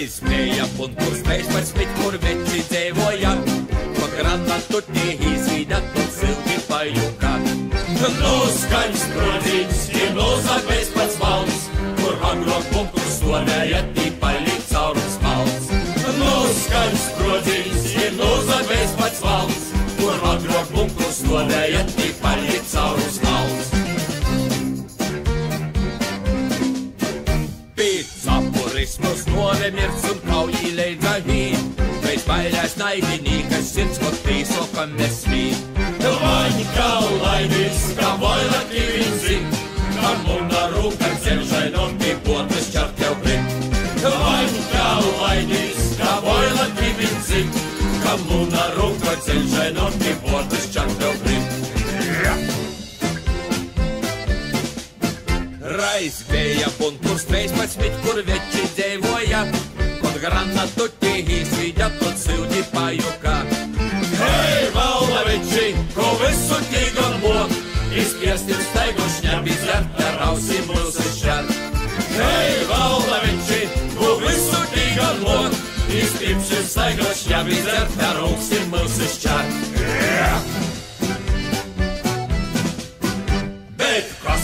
Raizbēja punkurs 13, kur veči dzēvoja, ko granatu tihīs vidat un silti pajuka. Noskaņ sprodzīgs ir nozagais pats valns, kur agrok punkurs stonēja tīpaļi caurums malns. Noskaņ sprodzīgs ir nozagais pats valns, kur agrok punkurs stonēja tīpaļi caurums malns. Apurismus novemirts un kaujī leidza hīt, veids bailēs naidinīkas sirds, ko tīsokam nesmīt. Vaņi kaulaidis, kā voila kīvinzi, kā muna rūka ceļšai notī potas čart tev pret. Vaņi kaulaidis, kā voila kīvinzi, kā muna rūka ceļšai notī potas čart tev pret. Raizbēja punkurs 13, kur veči dzēvoja, kod granatu tihīs vidat un silti pajuka. Hei, valda veči, ko visu tīgan mok, izspiestim staigu šņabi zert ar ausim mūsu šķar. Hei, valda veči, ko visu tīgan mok, izspiestim staigu šņabi zert ar ausim mūsu šķar.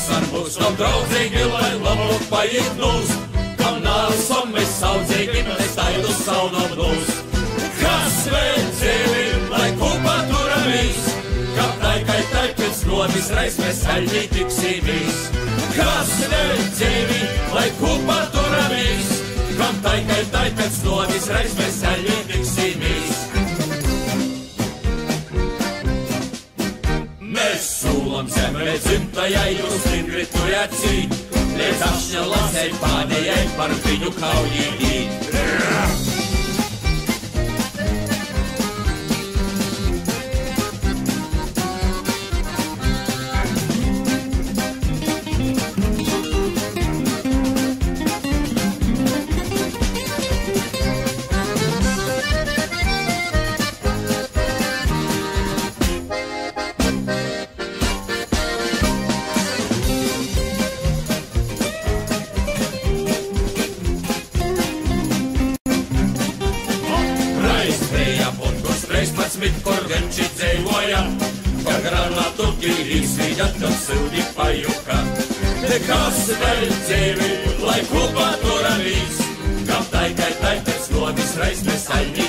Ar mūs nav draudzīgi, lai labāk paiet nūs, kam nāsam mēs saudzīgi, mēs taidu saunam nūs. Kas vēl dzīvi, lai kupā turamies, kam taikai pēc novis reiz mēs aļņī tiksīmies. Kas vēl dzīvi, lai kupā turamies, kam taikai pēc novis reiz mēs aļņī tiksīmies. Mēs sūlam zemē dzimtajai jūs stingri turēt cīt, līdz ašņa lasei pānejai par viņu kaujīgi. Kur venči dzēvoja, ko granatu tīrīs vidat un silti pajuka. Kas vēl dzīvi, lai kupā turamies, kam taikai pēc novis reiz mēs aļņī